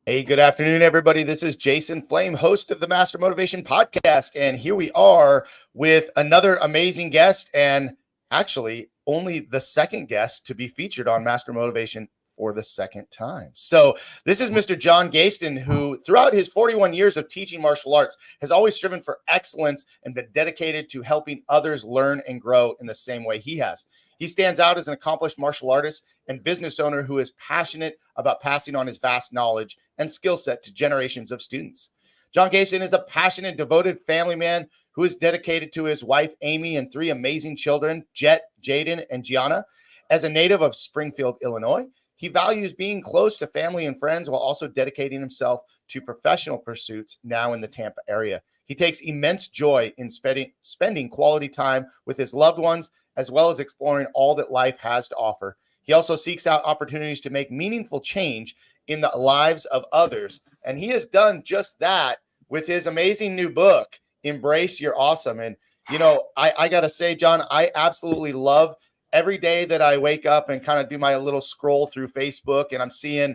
Hey, good afternoon, everybody. This is Jason Flame, host of the Master Motivation Podcast. And here we are with another amazing guest, and actually only the second guest to be featured on Master Motivation for the second time. So this is Mr. John Geyston, who throughout his 41 years of teaching martial arts has always striven for excellence and been dedicated to helping others learn and grow in the same way he has. He stands out as an accomplished martial artist and business owner who is passionate about passing on his vast knowledge and skill set to generations of students. John Geyston is a passionate, devoted family man who is dedicated to his wife, Aimee, and three amazing children, Jett, Jayden, and Jianna. As a native of Springfield, Illinois, he values being close to family and friends while also dedicating himself to professional pursuits now in the Tampa area. He takes immense joy in spending quality time with his loved ones, as well as exploring all that life has to offer. He also seeks out opportunities to make meaningful change in the lives of others. And he has done just that with his amazing new book, Embrace Your Awesome. And, you know, I got to say, John, I absolutely love every day that I wake up and kind of do my little scroll through Facebook, and I'm seeing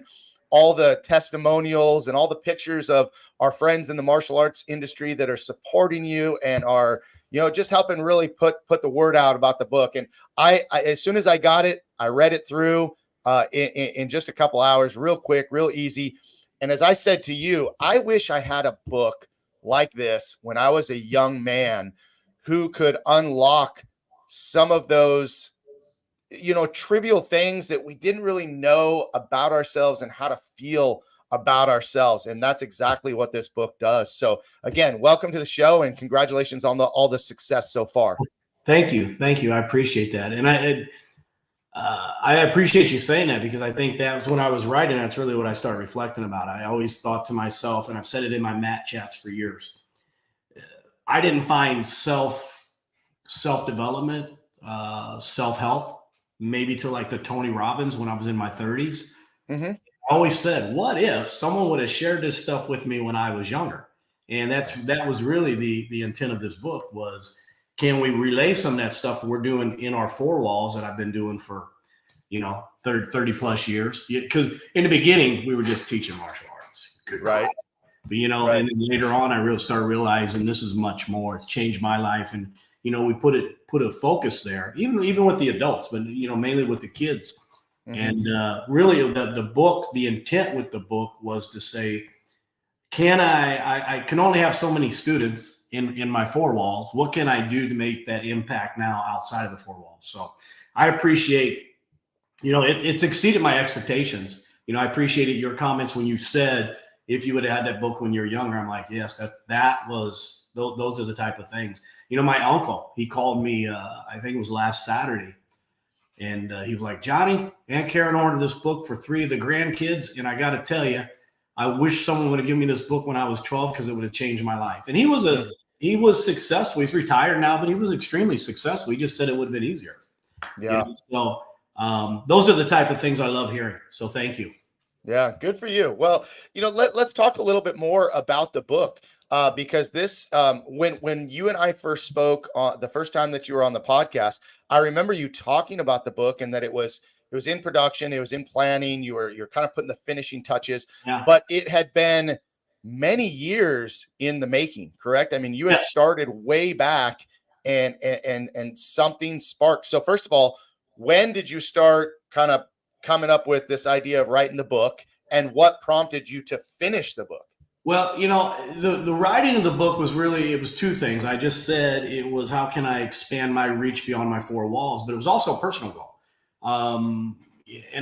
all the testimonials and all the pictures of our friends in the martial arts industry that are supporting you and are, you know, just helping really put the word out about the book. And I as soon as I got it, I read it through in just a couple hours, real quick, real easy. And as I said to you, I wish I had a book like this when I was a young man who could unlock some of those, you know, trivial things that we didn't really know about ourselves and how to feel about ourselves. And that's exactly what this book does. So again, welcome to the show and congratulations on all the success so far. Thank you. I appreciate that. And I appreciate you saying that, because I think that was when I was writing. That's really what I started reflecting about. I always thought to myself, and I've said it in my mat chats for years, I didn't find self-development, self-help, maybe till like the Tony Robbins when I was in my 30s. Mm-hmm. I always said, what if someone would have shared this stuff with me when I was younger? And that was really the intent of this book was, can we relay some of that stuff that we're doing in our four walls that I've been doing for, 30 plus years? Because in the beginning, we were just teaching martial arts. Right. But, right. And then later on, I really started realizing this is much more. It's changed my life. And, we put a focus there, even with the adults, but, mainly with the kids. Mm-hmm. And really the book, the intent with the book was to say, I can only have so many students in my four walls. What can I do to make that impact now outside of the four walls? So I appreciate, it's exceeded my expectations. I appreciated your comments when you said, if you would have had that book when you were younger. I'm like, yes, those are the type of things. My uncle, he called me, I think it was last Saturday. And he was like, Johnny, Aunt Karen ordered this book for 3 of the grandkids. And I got to tell you, I wish someone would have given me this book when I was 12, because it would have changed my life. And he was successful. He's retired now, but he was extremely successful. He just said it would have been easier. Yeah. So those are the type of things I love hearing. So thank you. Yeah, good for you. Well, let's talk a little bit more about the book, because this, when you and I first spoke the first time that you were on the podcast, I remember you talking about the book and that it was in production, it was in planning, you're kind of putting the finishing touches, but it had been many years in the making, correct? I mean, you had started way back and something sparked. So first of all, when did you start kind of coming up with this idea of writing the book, and what prompted you to finish the book? Well, the writing of the book was really, it was 2 things. I just said it was, how can I expand my reach beyond my 4 walls? But it was also a personal goal. And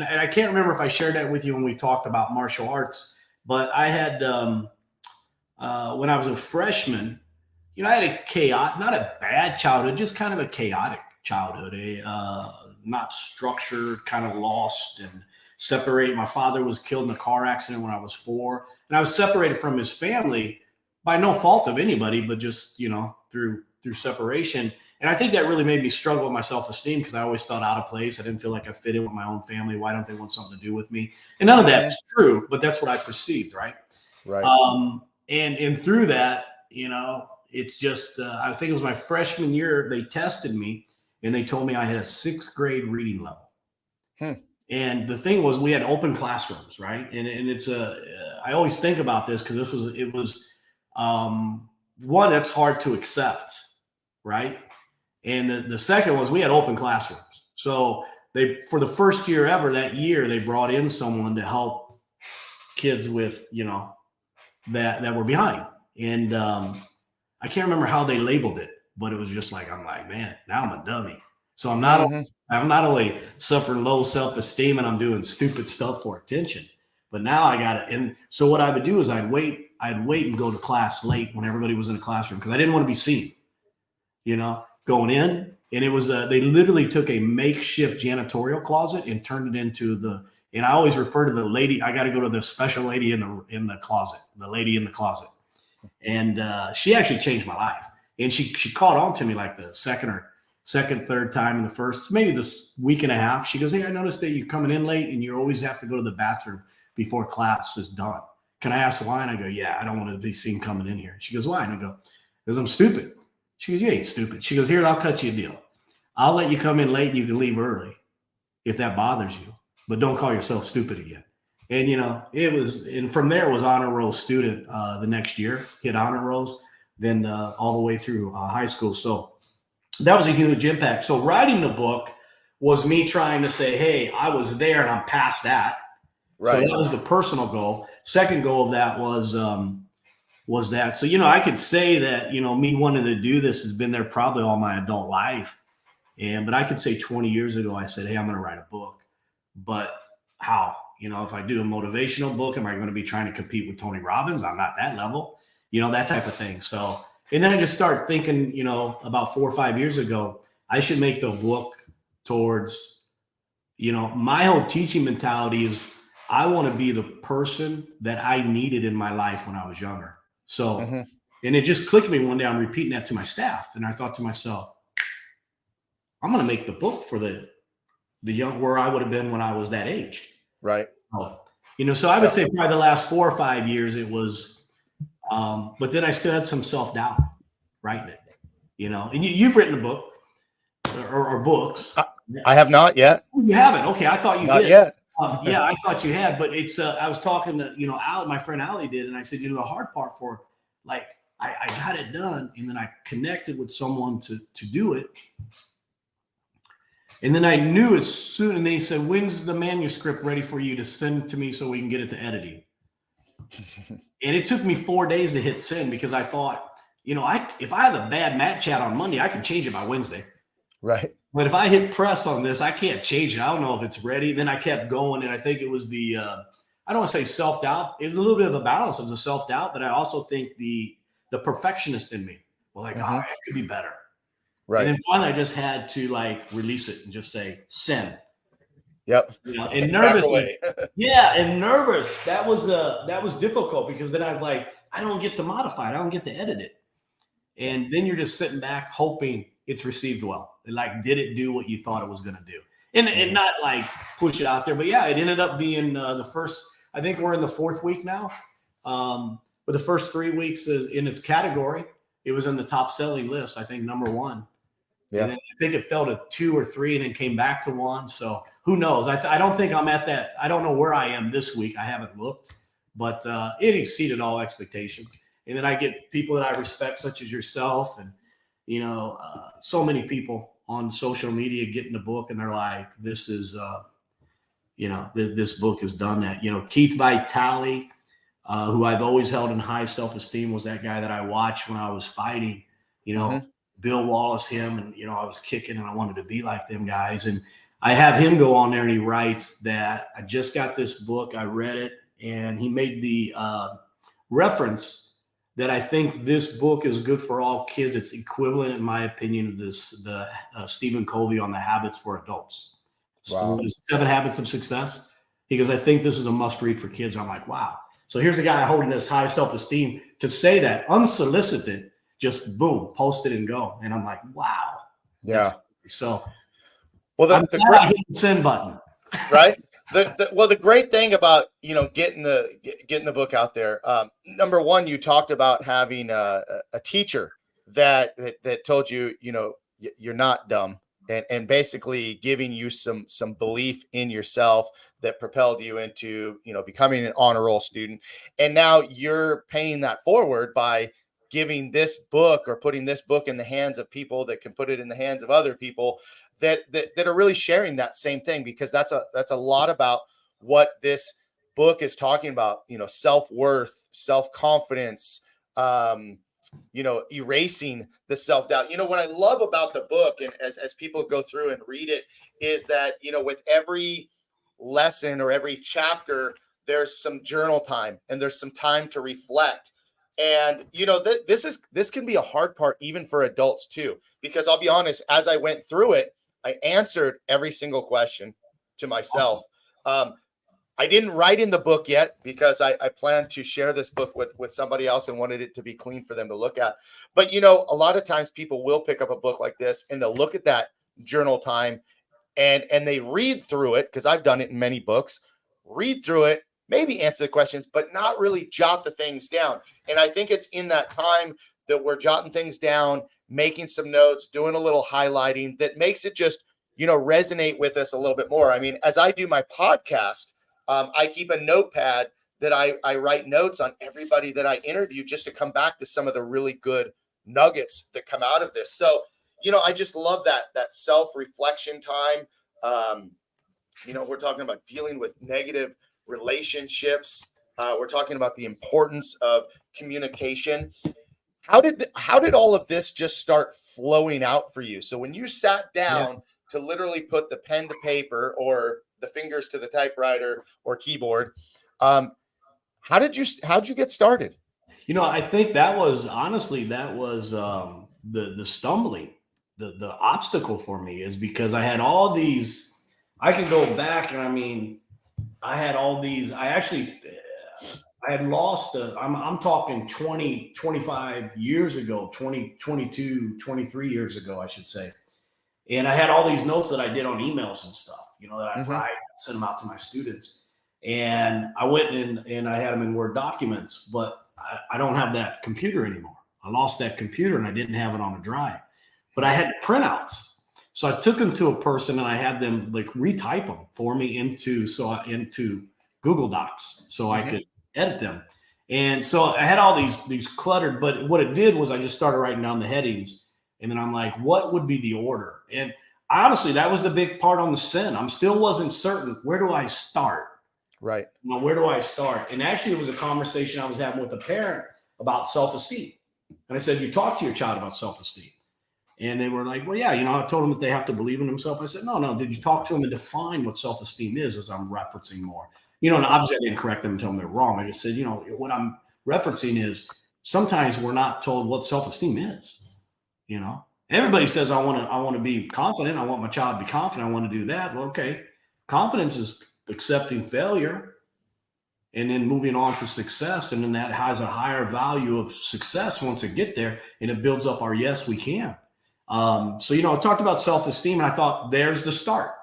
I can't remember if I shared that with you when we talked about martial arts, but I had, when I was a freshman, I had a not a bad childhood, just kind of a chaotic childhood, not structured, kind of lost and separated. My father was killed in a car accident when I was 4, and I was separated from his family by no fault of anybody, but just, through separation. And I think that really made me struggle with my self-esteem, because I always felt out of place. I didn't feel like I fit in with my own family. Why don't they want something to do with me? And none of that's true, but that's what I perceived. Right. And through that, it's just, I think it was my freshman year, they tested me and they told me I had a 6th grade reading level. And the thing was, we had open classrooms, right? And it's I always think about this because it was one that's hard to accept, right? And the second was we had open classrooms. So for the first year ever, that year, they brought in someone to help kids with, that were behind. And I can't remember how they labeled it, but it was just like, I'm like, man, now I'm a dummy. So I'm not only suffering low self-esteem and I'm doing stupid stuff for attention, but now I got it. And so what I would do is I'd wait and go to class late when everybody was in the classroom because I didn't want to be seen, going in. And it was they literally took a makeshift janitorial closet and turned it into and I always refer to the lady. I got to go to the special lady in the closet, the lady in the closet. And she actually changed my life. And she caught on to me like the third time in the first, maybe this week and a half. She goes, hey, I noticed that you're coming in late and you always have to go to the bathroom before class is done. Can I ask why? And I go, yeah, I don't want to be seen coming in here. She goes, why? And I go, because I'm stupid. She goes, you ain't stupid. She goes, here, I'll cut you a deal. I'll let you come in late and you can leave early if that bothers you, but don't call yourself stupid again. And, and from there was honor roll student the next year, hit honor rolls, then all the way through high school. So that was a huge impact. So writing the book was me trying to say, hey, I was there and I'm past that. Right. So that was the personal goal. Second goal of that was that. So, I could say that, me wanting to do this has been there probably all my adult life. But I could say 20 years ago, I said, hey, I'm going to write a book. But how? If I do a motivational book, am I going to be trying to compete with Tony Robbins? I'm not that level, that type of thing. So, and then I just start thinking, about 4 or 5 years ago, I should make the book towards, my whole teaching mentality is I want to be the person that I needed in my life when I was younger. So, and it just clicked me one day. I'm repeating that to my staff. And I thought to myself, I'm going to make the book for the young, where I would have been when I was that age. Right. So I would say probably the last 4 or 5 years it was, but then I still had some self-doubt writing it, and you've written a book or books. I have not yet. You haven't. Okay. I thought you not did. Yet. Yeah, I thought you had, but it's, I was talking to, Al, my friend Allie did. And I said, the hard part for I got it done. And then I connected with someone to do it. And then I knew as soon, and they said, when's the manuscript ready for you to send to me so we can get it to editing? And it took me 4 days to hit send because I thought, if I have a bad Matt chat on Monday, I can change it by Wednesday. Right. But if I hit press on this, I can't change it. I don't know if it's ready. Then I kept going. And I think it was I don't want to say self-doubt. It was a little bit of a balance of the self-doubt, but I also think the perfectionist in me was like, oh, it could be better. Right. And then finally I just had to release it and just say, send. Yep. And nervous. And nervous. That was difficult because then I was like, I don't get to modify it. I don't get to edit it. And then you're just sitting back hoping it's received well. Did it do what you thought it was going to do? And not push it out there. But yeah, it ended up being the first, I think we're in the 4th week now. But the first 3 weeks is in its category. It was in the top selling list, I think number 1. Yeah. And then I think it fell to 2 or 3 and then came back to 1. So who knows? I don't think I'm at that. I don't know where I am this week. I haven't looked, but it exceeded all expectations. And then I get people that I respect, such as yourself and, so many people on social media getting the book and they're like, this is, this book has done that. Keith Vitale, who I've always held in high self-esteem, was that guy that I watched when I was fighting, Bill Wallace, him, and, I was kicking and I wanted to be like them guys. And I have him go on there and he writes that I just got this book. I read it and he made the reference that I think this book is good for all kids. It's equivalent, in my opinion, to the Stephen Covey on the habits for adults. Wow. So 7 Habits of Success. He goes, I think this is a must read for kids. I'm like, wow. So here's a guy holding this high self-esteem to say that unsolicited, just boom, post it and go. And I'm like, wow. Yeah. So, well, the great send button, right? The great thing about, getting the book out there. Number one, you talked about having a teacher that told you, you're not dumb. and basically giving you some belief in yourself that propelled you into, becoming an honor roll student. And now you're paying that forward by giving this book, or putting this book in the hands of people that can put it in the hands of other people that are really sharing that same thing, because that's a lot about what this book is talking about, self-worth, self-confidence, erasing the self-doubt. What I love about the book, and as people go through and read it, is that, with every lesson or every chapter, there's some journal time and there's some time to reflect. And, this can be a hard part even for adults too, because I'll be honest, as I went through it, I answered every single question to myself. Awesome. I didn't write in the book yet, because I plan to share this book with somebody else and wanted it to be clean for them to look at. But, a lot of times people will pick up a book like this and they'll look at that journal time and they read through it, because I've done it in many books, read through it, maybe answer the questions, but not really jot the things down. And I think it's in that time that we're jotting things down, making some notes, doing a little highlighting, that makes it just, resonate with us a little bit more. I mean, as I do my podcast, I keep a notepad that I write notes on everybody that I interview, just to come back to some of the really good nuggets that come out of this. So, I just love that self-reflection time. We're talking about dealing with negative relationships. We're talking about the importance of communication. How did all of this just start flowing out for you? So when you sat down to literally put the pen to paper, or the fingers to the typewriter or keyboard, how'd you get started? I think that was the stumbling, the obstacle for me, is because I had all these. I can go back, and I mean, I had all these. I had lost. I'm talking 20, 25 years ago, 20, 22, 23 years ago, I should say. And I had all these notes that I did on emails and stuff, that I write, send them out to my students. And I went and I had them in Word documents, but I don't have that computer anymore. I lost that computer and I didn't have it on a drive, but I had printouts. So I took them to a person and I had them like retype them for me into Google Docs so I could edit them. And so I had all these cluttered, but what it did was I just started writing down the headings. And then I'm like, what would be the order? And honestly, that was the big part on the sin. I still wasn't certain. Where do I start? Right. Where do I start? And actually, it was a conversation I was having with a parent about self-esteem. And I said, you talk to your child about self-esteem. And they were like, well, yeah, I told them that they have to believe in themselves. I said, no. Did you talk to them and define what self-esteem is, as I'm referencing more? And obviously I didn't correct them and tell them they're wrong. I just said, what I'm referencing is sometimes we're not told what self-esteem is. Everybody says, I want to be confident. I want my child to be confident. I want to do that. Well, okay. Confidence is accepting failure and then moving on to success. And then that has a higher value of success once it get there, and it builds up our, yes, we can. I talked about self-esteem and I thought there's the start.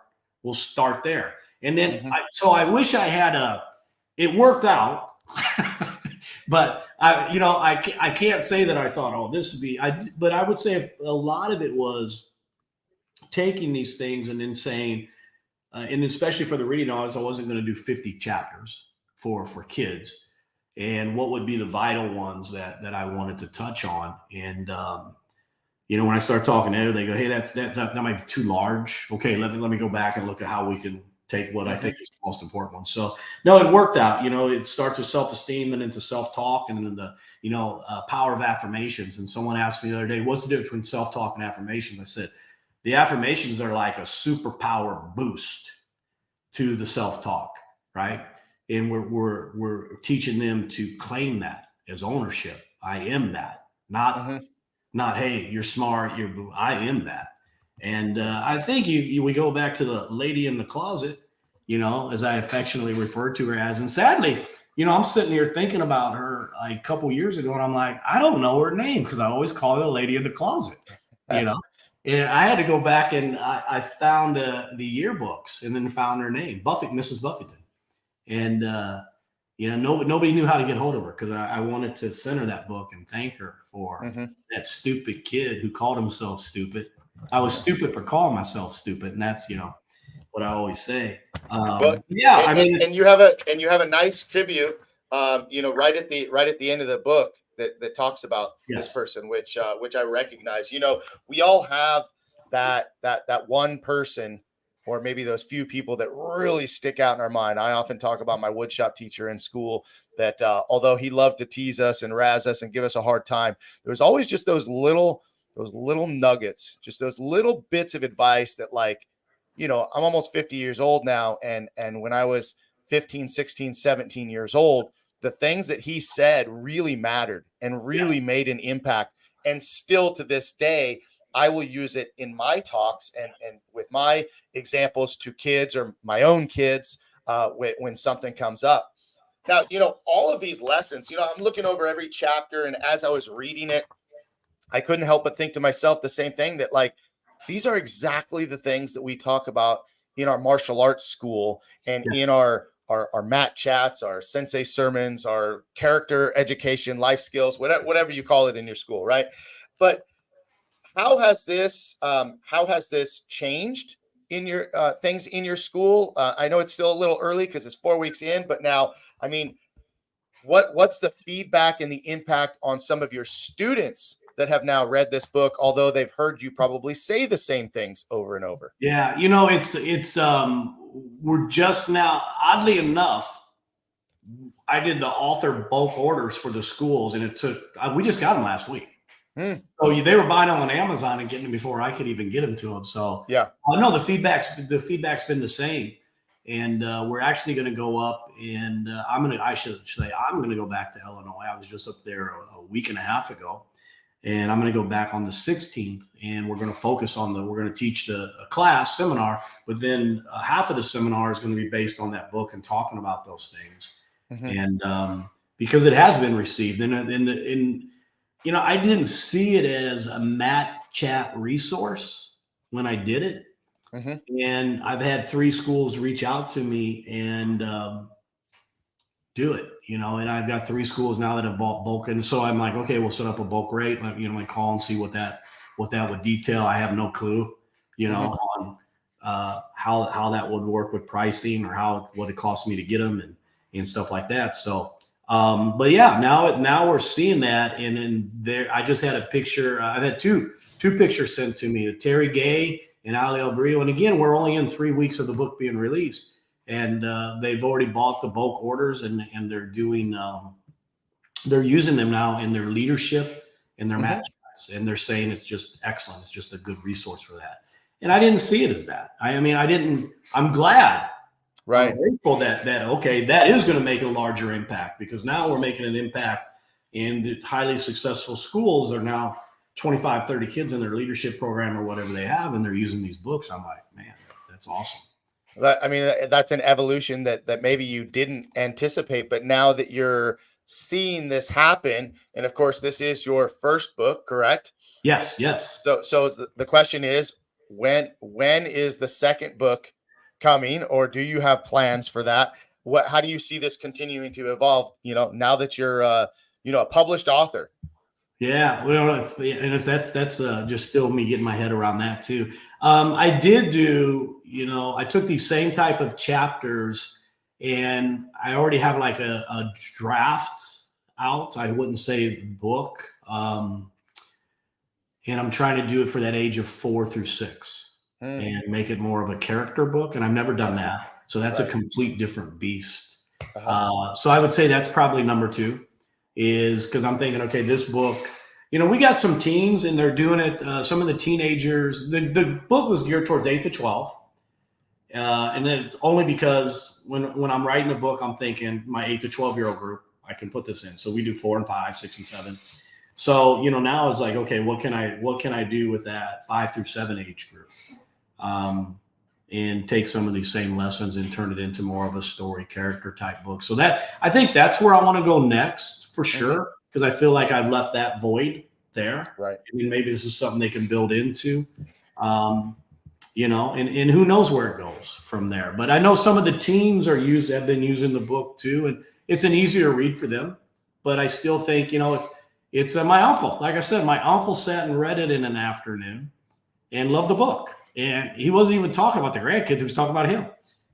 We'll start there. And then, I wish I had it worked out, but I can't say that I thought, oh, this would be, but I would say a lot of it was taking these things and then saying, and especially for the reading audience, I wasn't going to do 50 chapters for kids, and what would be the vital ones that I wanted to touch on. And, when I start talking to them, they go, hey, that might be too large. Okay. Let me go back and look at how we can take what I think is the most important one. So no, it worked out. It starts with self-esteem and into self-talk, and then the, power of affirmations. And someone asked me the other day, what's the difference between self-talk and affirmations? I said, the affirmations are like a superpower boost to the self-talk, right? And we're teaching them to claim that as ownership. I am that, not, hey, you're smart. I am that. And I think we go back to the lady in the closet, as I affectionately refer to her as. And sadly, I'm sitting here thinking about her like a couple years ago, and I'm like, I don't know her name, because I always call her the lady in the closet, And I had to go back and I found the yearbooks and then found her name, Mrs. Buffington. And, nobody knew how to get hold of her, because I wanted to send her that book and thank her for that stupid kid who called himself stupid. I was stupid for calling myself stupid, and that's what I always say. But Yeah, I mean, and you have a nice tribute, right at the end of the book that talks about this person, which I recognize. We all have that one person, or maybe those few people that really stick out in our mind. I often talk about my woodshop teacher in school that although he loved to tease us and razz us and give us a hard time, there was always just those little nuggets, just those little bits of advice that, like, I'm almost 50 years old now. And when I was 15, 16, 17 years old, the things that he said really mattered and really made an impact. And still to this day, I will use it in my talks and with my examples to kids or my own kids when something comes up. Now, all of these lessons, I'm looking over every chapter, and as I was reading it, I couldn't help but think to myself the same thing, that, like, these are exactly the things that we talk about in our martial arts school and in our mat chats, our sensei sermons, our character education, life skills, whatever you call it in your school, right? But how has this changed in your things in your school? I know it's still a little early because it's 4 weeks in, but now, I mean, what's the feedback and the impact on some of your students that have now read this book, although they've heard you probably say the same things over and over? Yeah, it's we're just now, oddly enough, I did the author bulk orders for the schools, and we just got them last week. So they were buying them on Amazon and getting them before I could even get them to them. So yeah, no, the feedback's been the same. And we're actually going to go up, and I'm going to go back to Illinois. I was just up there a week and a half ago, and I'm going to go back on the 16th, and we're going to focus on we're going to teach a class seminar, but then half of the seminar is going to be based on that book and talking about those things. And because it has been received, and I didn't see it as a mat chat resource when I did it. And I've had 3 schools reach out to me and do it, and I've got 3 schools now that have bought bulk. And so I'm like, okay, we'll set up a bulk rate, I call and see what that would detail. I have no clue, on how that would work with pricing, or what it costs me to get them and stuff like that. So, but yeah, now we're seeing that. And then there, I just had a picture. I've had two pictures sent to me, Terry Gay and Ali El Brio. And again, we're only in 3 weeks of the book being released, and they've already bought the bulk orders, and they're doing, they're using them now in their leadership and their match chats, and they're saying it's just excellent. It's just a good resource for that. And I didn't see it as that. I'm glad. Right. I'm grateful that okay, that is going to make a larger impact, because now we're making an impact in the highly successful schools are now 25, 30 kids in their leadership program or whatever they have, and they're using these books. I'm like, man, that's awesome. That's an evolution that maybe you didn't anticipate, but now that you're seeing this happen, and of course, this is your first book, correct? Yes. So the question is, when is the second book coming, or do you have plans for that? How do you see this continuing to evolve, now that you're a published author? Yeah, well, and that's just still me getting my head around that too. I did do, I took these same type of chapters, and I already have like a draft out. I wouldn't say book, and I'm trying to do it for that age of 4 through 6 and make it more of a character book. And I've never done that, so that's a complete different beast. So I would say that's probably number 2. Is because I'm thinking, okay, this book, we got some teens and they're doing it. Some of the teenagers, the book was geared towards 8 to 12. And then only because when I'm writing the book, I'm thinking my 8 to 12-year-old group, I can put this in. So we do 4 and 5, 6 and 7. So, now it's like, okay, what can I do with that 5 through 7 age group? And take some of these same lessons and turn it into more of a story character type book. So I think that's where I want to go next for sure, because I feel like I've left that void there. Right. I mean, maybe this is something they can build into, and who knows where it goes from there. But I know some of the teens have been using the book too, and it's an easier read for them. But I still think, it's my uncle. Like I said, my uncle sat and read it in an afternoon. and loved the book. And he wasn't even talking about the grandkids. He was talking about him,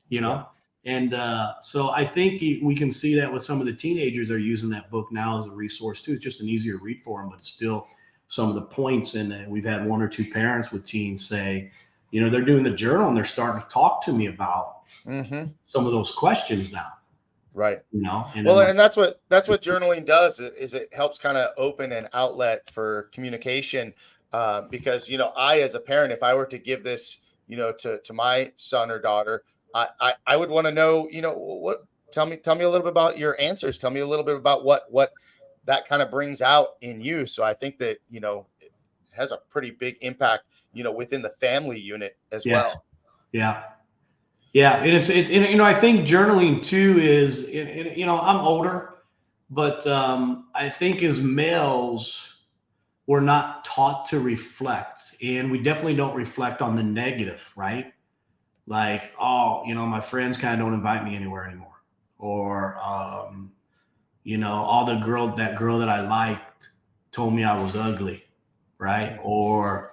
you know? Yeah. And so I think we can see that with some of the teenagers are using that book now as a resource too. It's just an easier read for them, but it's still some of the points. And we've had 1 or 2 parents with teens say, you know, they're doing the journal and they're starting to talk to me about some of those questions now. Right. You know, and that's what journaling does is it helps kind of open an outlet for communication. Because, you know, I, as a parent, if I were to give this, you know, to my son or daughter, I would want to know, you know, tell me a little bit about your answers. Tell me a little bit about what that kind of brings out in you. So I think that, you know, it has a pretty big impact, you know, within the family unit as well. Yeah. Yeah. And you know, I think journaling too is, you know, I'm older, but I think as males, we're not taught to reflect, and we definitely don't reflect on the negative, right? Like, oh, you know, my friends kind of don't invite me anywhere anymore. Or, you know, that girl that I liked told me I was ugly, right? Or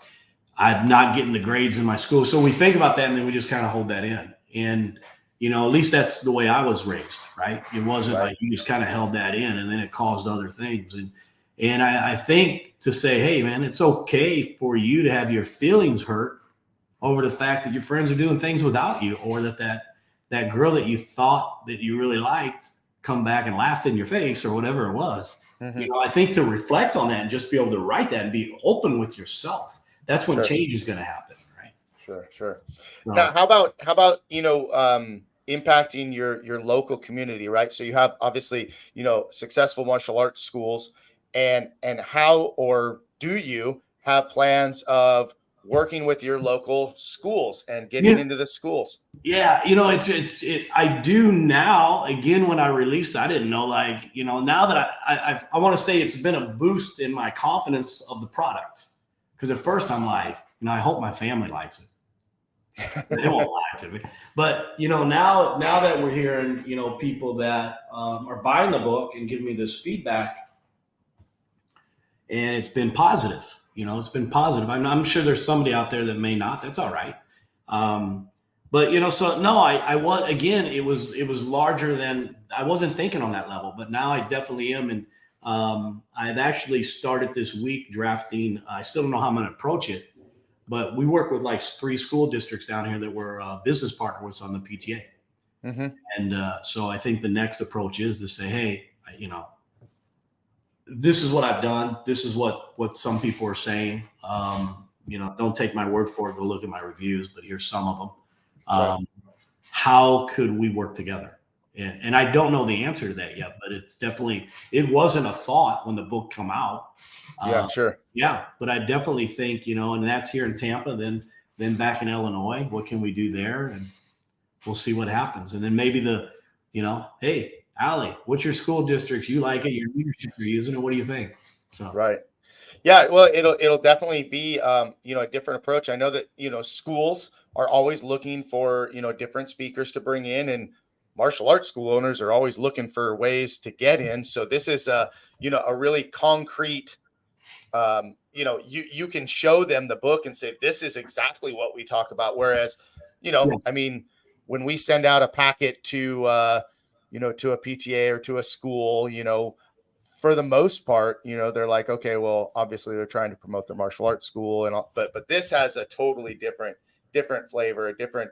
I'm not getting the grades in my school. So we think about that and then we just kind of hold that in. And, you know, at least that's the way I was raised, right? It wasn't like you just kind of held that in and then it caused other things. And I think to say, hey, man, it's okay for you to have your feelings hurt over the fact that your friends are doing things without you, or that girl that you thought that you really liked come back and laughed in your face or whatever it was. You know, I think to reflect on that and just be able to write that and be open with yourself, that's when change is going to happen, right? Sure. So, now, how about, you know, impacting your local community, right? So you have obviously, you know, successful martial arts schools, and how, or do you have plans of working with your local schools and getting into the schools? Yeah, you know, I do now. Again, when I released, I didn't know, like, you know, now that I want to say it's been a boost in my confidence of the product. Because at first I'm like, you know, I hope my family likes it. They won't lie to me. But, you know, now that we're hearing, you know, people that are buying the book and giving me this feedback, and it's been positive. You know, it's been positive. I'm sure there's somebody out there that may not. That's all right. But, you know, so no, I was, again, it was larger than, I wasn't thinking on that level, but now I definitely am. And I've actually started this week drafting. I still don't know how I'm going to approach it, but we work with like 3 school districts down here that we're a business partner with on the PTA. And so I think the next approach is to say, hey, you know, this is what I've done. This is what some people are saying. You know, don't take my word for it. Go look at my reviews, but here's some of them. How could we work together? And I don't know the answer to that yet, but it's definitely, it wasn't a thought when the book come out. Yeah, but I definitely think, you know, and that's here in Tampa, then back in Illinois, what can we do there? And we'll see what happens. And then maybe you know, hey, Allie, what's your school district? You like it? Your leadership are using it. What do you think? So yeah, well, it'll definitely be you know, a different approach. I know that, you know, schools are always looking for, you know, different speakers to bring in, and martial arts school owners are always looking for ways to get in. So this is you know, a really concrete, you know, you can show them the book and say, this is exactly what we talk about. Whereas, you know, I mean, when we send out a packet to you know, to a PTA or to a school, you know, for the most part, you know, they're like, okay, well, obviously they're trying to promote their martial arts school and all, but this has a totally different flavor, a different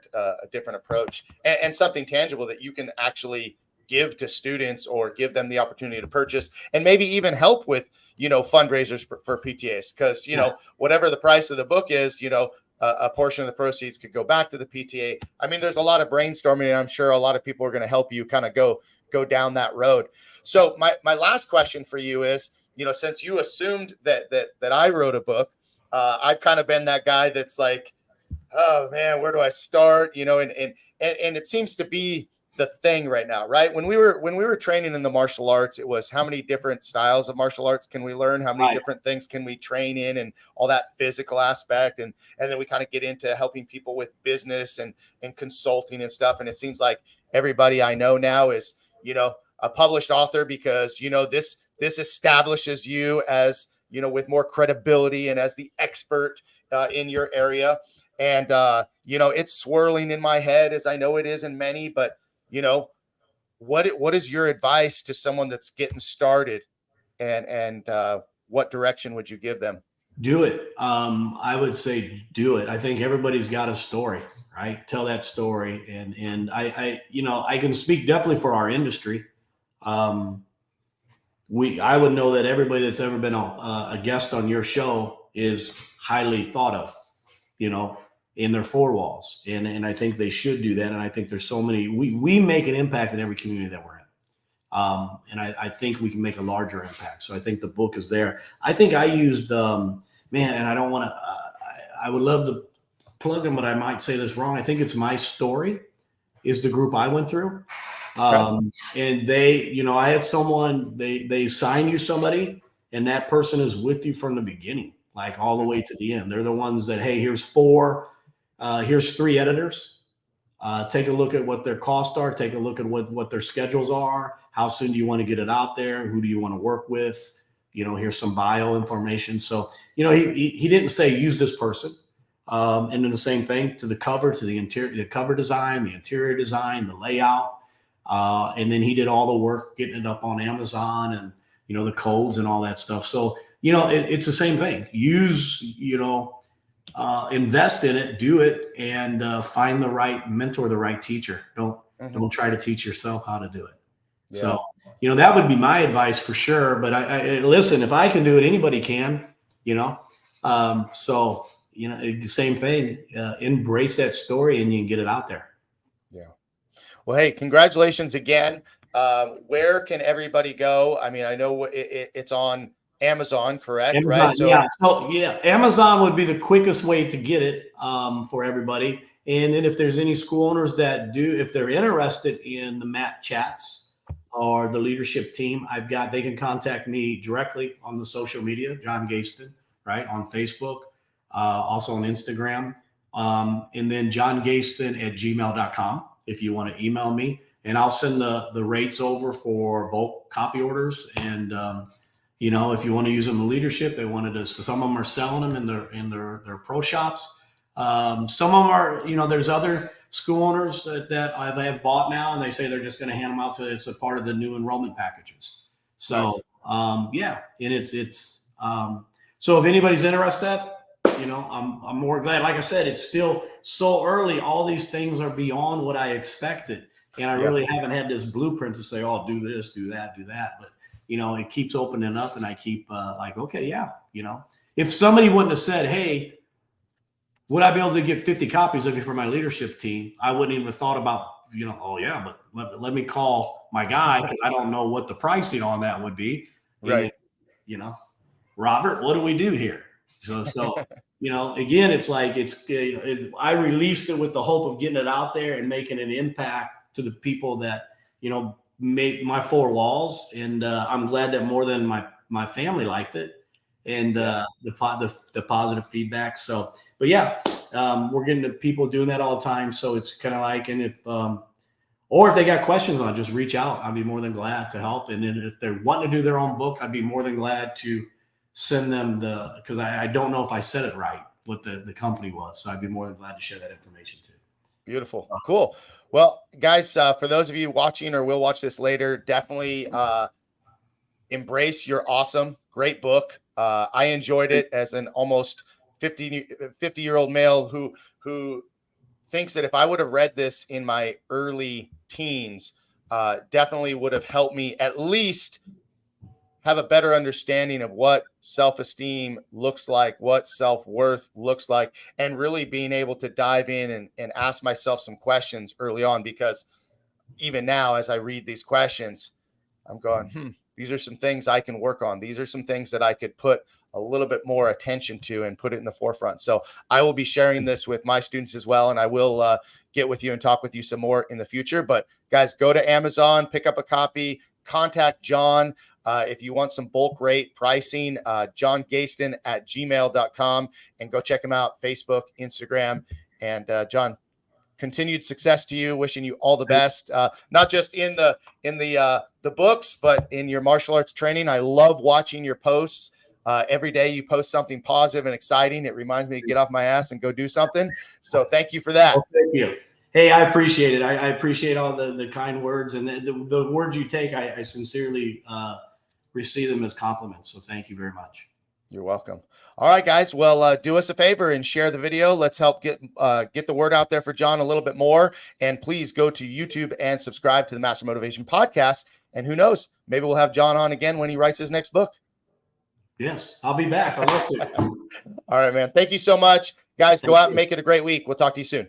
approach, and something tangible that you can actually give to students or give them the opportunity to purchase, and maybe even help with, you know, fundraisers for PTAs. Because, you know, whatever the price of the book is, you know, a portion of the proceeds could go back to the PTA. I mean, there's a lot of brainstorming, and I'm sure a lot of people are going to help you kind of go down that road. So my last question for you is, you know, since you assumed that I wrote a book, I've kind of been that guy that's like, oh man, where do I start? You know, and it seems to be the thing right now, right? When we were training in the martial arts, it was how many different styles of martial arts can we learn? How many different things can we train in, and all that physical aspect. And then we kind of get into helping people with business and consulting and stuff. And it seems like everybody I know now is, you know, a published author, because, you know, this establishes you as, you know, with more credibility and as the expert in your area. And, it's swirling in my head, as I know it is in many, but, what is your advice to someone that's getting started, and what direction would you give them? Do it. I would say do it. I think everybody's got a story, right? Tell that story. And I can speak definitely for our industry. I would know that everybody that's ever been a guest on your show is highly thought of, in their four walls. And I think they should do that. And I think there's so many, we make an impact in every community that we're in. And I think we can make a larger impact. So I think the book is there. I think I used, and I don't want to, I would love to plug them, but I might say this wrong. I think it's My Story is the group I went through. And they, I had someone, they sign you somebody, and that person is with you from the beginning, like all the way to the end. They're the ones that, hey, here's 3 editors. Take a look at what their costs are. Take a look at what their schedules are. How soon do you want to get it out there? Who do you want to work with? Here's some bio information. So, he didn't say use this person. And then the same thing to the cover, to the interior, the cover design, the interior design, the layout. And then he did all the work getting it up on Amazon and, the codes and all that stuff. So, it's the same thing. Use, invest in it, do it, and find the right mentor, the right teacher. Don't try to teach yourself how to do it. Yeah. So, that would be my advice for sure. But I listen, if I can do it, anybody can, so, the same thing, embrace that story and you can get it out there. Yeah. Well, hey, congratulations again. Where can everybody go? I mean, I know it's on Amazon, correct? Amazon, right? Yeah. So Amazon would be the quickest way to get it for everybody. And then if there's any school owners that if they're interested in the MAT chats or the leadership team, they can contact me directly on the social media, John Geyston, right, on Facebook, also on Instagram, and then johngeyston@gmail.com if you want to email me, and I'll send the rates over for bulk copy orders. And if you want to use them in leadership, some of them are selling them in their pro shops. Some of them are, there's other school owners that they have bought now, and they say they're just going to hand them out to, it's a part of the new enrollment packages. So, nice. And it's so if anybody's interested, I'm more glad. Like I said, it's still so early. All these things are beyond what I expected. And I really haven't had this blueprint to say, oh, do this, do that, do that. But, it keeps opening up, and I keep okay, yeah. If somebody wouldn't have said, hey, would I be able to get 50 copies of you for my leadership team? I wouldn't even have thought about, oh yeah, but let me call my guy, because I don't know what the pricing on that would be. Right. And, Robert, what do we do here? So again, it's like, I released it with the hope of getting it out there and making an impact to the people that, made my 4 walls. And I'm glad that more than my family liked it, and the positive feedback. So, but yeah, we're getting to people doing that all the time. So it's kind of like, and or if they got questions on it, just reach out. I'd be more than glad to help. And then if they're wanting to do their own book, I'd be more than glad to send them because I don't know if I said it right, what the company was. So I'd be more than glad to share that information too. Beautiful. Cool. Well, guys, for those of you watching or will watch this later, definitely embrace your awesome, great book. I enjoyed it as an almost 50-year-old male who thinks that if I would have read this in my early teens, definitely would have helped me at least have a better understanding of what self-esteem looks like, what self-worth looks like, and really being able to dive in and ask myself some questions early on. Because even now, as I read these questions, I'm going, these are some things I can work on. These are some things that I could put a little bit more attention to and put it in the forefront. So I will be sharing this with my students as well. And I will get with you and talk with you some more in the future. But guys, go to Amazon, pick up a copy, contact John. If you want some bulk rate pricing, johngeyston@gmail.com, and go check him out, Facebook, Instagram. And John, continued success to you. Wishing you all the best, not just in the books, but in your martial arts training. I love watching your posts. Every day you post something positive and exciting. It reminds me to get off my ass and go do something. So thank you for that. Well, thank you. Hey, I appreciate it. I appreciate all the kind words, and the words you take. I sincerely receive them as compliments. So thank you very much. You're welcome. All right, guys. Well, do us a favor and share the video. Let's help get the word out there for John a little bit more. And please go to YouTube and subscribe to the Master Motivation Podcast. And who knows, maybe we'll have John on again when he writes his next book. Yes, I'll be back. I'd love to. All right, man. Thank you so much. Guys, go out and make it a great week. We'll talk to you soon.